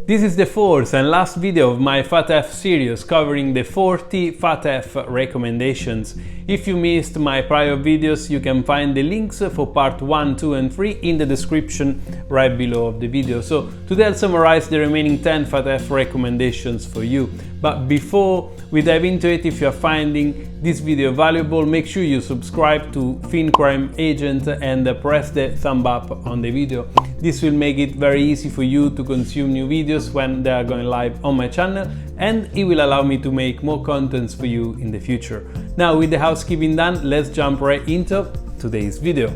This is the fourth and last video of my FATF series covering the 40 FATF recommendations. If you missed my prior videos, you can find the links for part 1, 2 and 3 in the description right below of the video. So today I'll summarize the remaining 10 FATF recommendations for you. But before we dive into it, if you're finding this video valuable, make sure you subscribe to FinCrime Agent and press the thumb up on the video. This will make it very easy for you to consume new videos when they are going live on my channel, and it will allow me to make more contents for you in the future. Now, with the housekeeping done, let's jump right into today's video.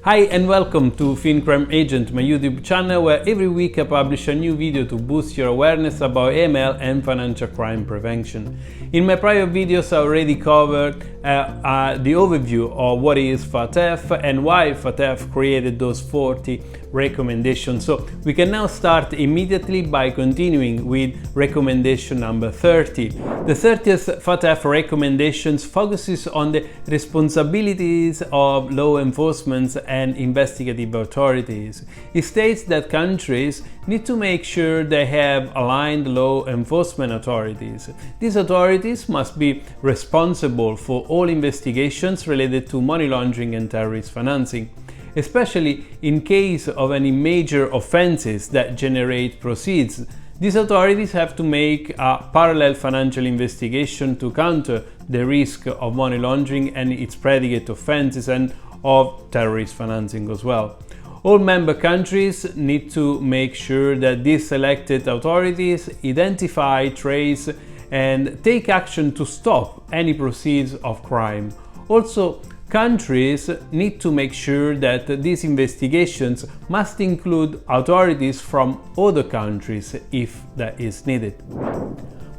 Hi and welcome to FinCrime Agent, my YouTube channel where every week I publish a new video to boost your awareness about AML and financial crime prevention. In my prior videos I already covered the overview of what is FATF and why FATF created those 40 recommendations. So we can now start immediately by continuing with recommendation number 30. The 30th FATF recommendations focuses on the responsibilities of law enforcement and investigative authorities. It states that countries need to make sure they have aligned law enforcement authorities. These authorities must be responsible for all investigations related to money laundering and terrorist financing, especially in case of any major offenses that generate proceeds. These authorities have to make a parallel financial investigation to counter the risk of money laundering and its predicate offenses and of terrorist financing as well. All member countries need to make sure that these selected authorities identify, trace, and take action to stop any proceeds of crime. Also, countries need to make sure that these investigations must include authorities from other countries if that is needed.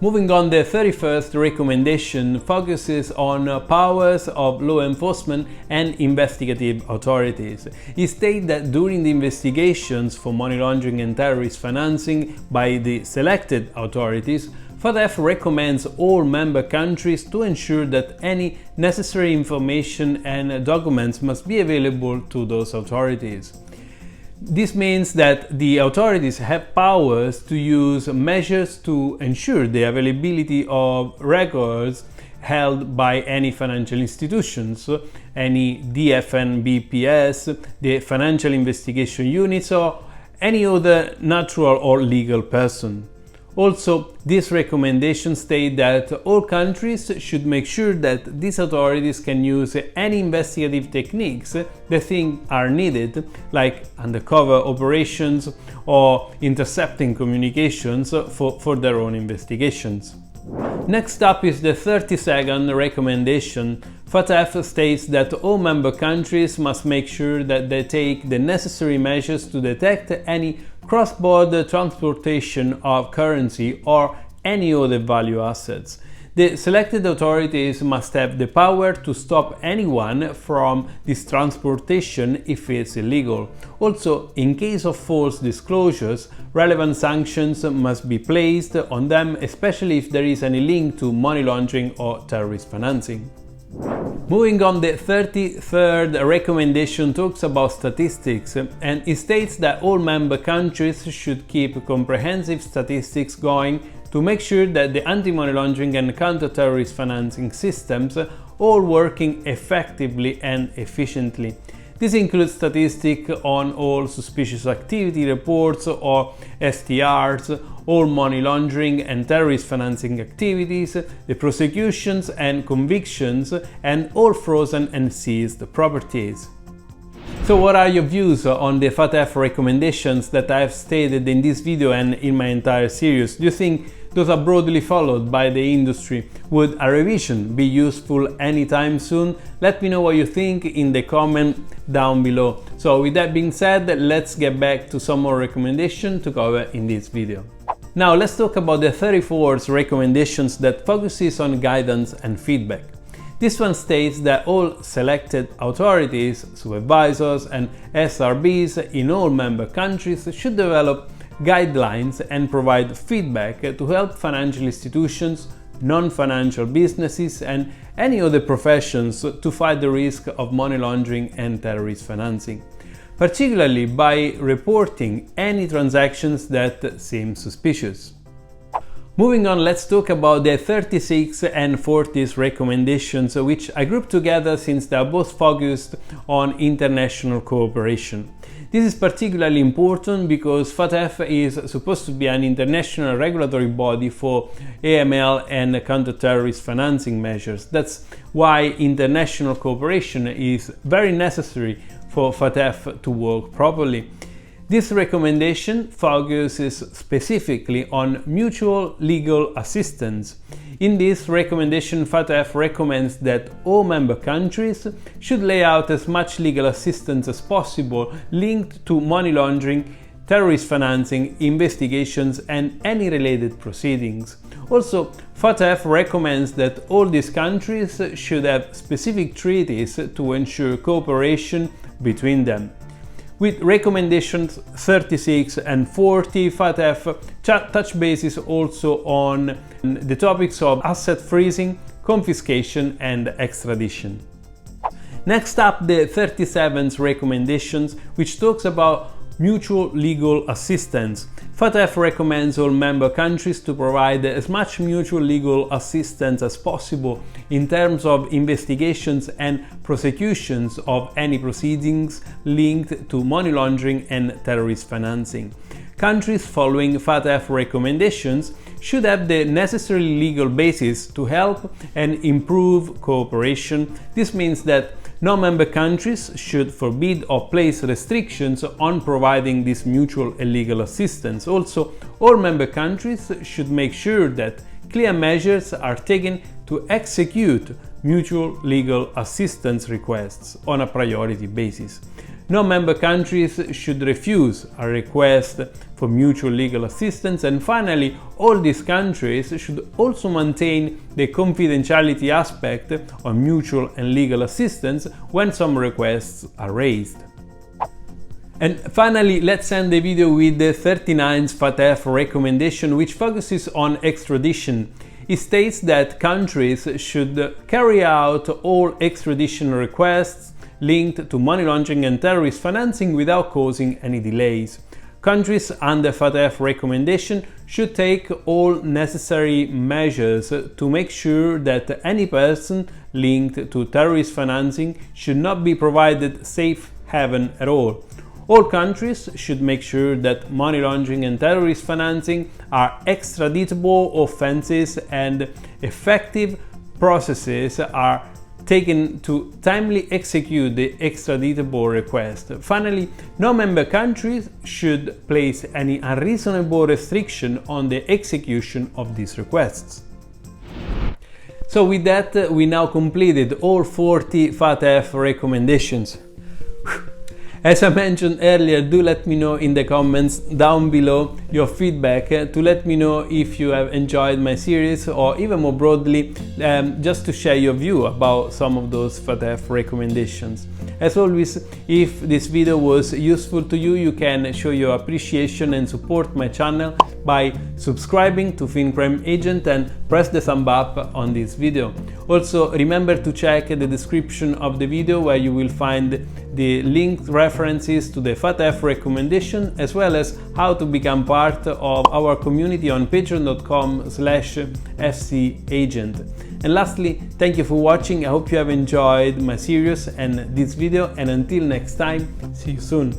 Moving on, the 31st recommendation focuses on powers of law enforcement and investigative authorities. It states that during the investigations for money laundering and terrorist financing by the selected authorities, FATF recommends all member countries to ensure that any necessary information and documents must be available to those authorities. This means that the authorities have powers to use measures to ensure the availability of records held by any financial institutions, any DFNBPS, the Financial Investigation Units, or any other natural or legal person. Also, this recommendation states that all countries should make sure that these authorities can use any investigative techniques they think are needed, like undercover operations or intercepting communications for their own investigations. Next up is the 32nd recommendation. FATF states that all member countries must make sure that they take the necessary measures to detect any cross-border transportation of currency or any other value assets. The selected authorities must have the power to stop anyone from this transportation if it's illegal. Also, in case of false disclosures, relevant sanctions must be placed on them, especially if there is any link to money laundering or terrorist financing. Moving on, the 33rd recommendation talks about statistics, and it states that all member countries should keep comprehensive statistics going to make sure that the anti-money laundering and counter-terrorist financing systems are all working effectively and efficiently. This includes statistics on all suspicious activity reports or STRs, all money laundering and terrorist financing activities, the prosecutions and convictions, and all frozen and seized properties. So what are your views on the FATF recommendations that I have stated in this video and in my entire series? Do you think those are broadly followed by the industry? Would a revision be useful anytime soon? Let me know what you think in the comment down below. So with that being said, let's get back to some more recommendations to cover in this video. Now let's talk about the 34th recommendations that focuses on guidance and feedback. This one states that all selected authorities, supervisors and SRBs in all member countries should develop guidelines and provide feedback to help financial institutions, non-financial businesses and any other professions to fight the risk of money laundering and terrorist financing. particularly by reporting any transactions that seem suspicious. Moving on, let's talk about the 36 and 40 recommendations, which I grouped together since they are both focused on international cooperation. This is particularly important because FATF is supposed to be an international regulatory body for AML and counter-terrorist financing measures. That's why international cooperation is very necessary for FATF to work properly. This recommendation focuses specifically on mutual legal assistance. In this recommendation, FATF recommends that all member countries should lay out as much legal assistance as possible linked to money laundering, terrorist financing, investigations, and any related proceedings. Also, FATF recommends that all these countries should have specific treaties to ensure cooperation between them. With recommendations 36 and 40, FATF touch bases also on the topics of asset freezing, confiscation, and extradition. Next up, the 37th recommendations, which talks about mutual legal assistance. FATF recommends all member countries to provide as much mutual legal assistance as possible in terms of investigations and prosecutions of any proceedings linked to money laundering and terrorist financing. Countries following FATF recommendations should have the necessary legal basis to help and improve cooperation. This means that no member countries should forbid or place restrictions on providing this mutual and legal assistance. Also, all member countries should make sure that clear measures are taken to execute mutual legal assistance requests on a priority basis. No member countries should refuse a request for mutual legal assistance, and finally, all these countries should also maintain the confidentiality aspect on mutual and legal assistance when some requests are raised. And finally, let's end the video with the 39th FATF recommendation, which focuses on extradition. It states that countries should carry out all extradition requests linked to money laundering and terrorist financing without causing any delays. Countries under FATF recommendation should take all necessary measures to make sure that any person linked to terrorist financing should not be provided safe haven at all. All countries should make sure that money laundering and terrorist financing are extraditable offenses and effective processes are taken to timely execute the extraditable request. Finally, no member countries should place any unreasonable restriction on the execution of these requests. So with that, we now completed all 40 FATF recommendations. As I mentioned earlier, do let me know in the comments down below your feedback to let me know if you have enjoyed my series, or even more broadly, just to share your view about some of those FATF recommendations. As always, if this video was useful to you, you can show your appreciation and support my channel by subscribing to FinCrime Agent and press the thumb up on this video. Also, remember to check the description of the video where you will find the linked references to the FATF recommendation, as well as how to become part of our community on patreon.com/fcagent. And lastly, thank you for watching. I hope you have enjoyed my series and this video, and until next time, see you soon.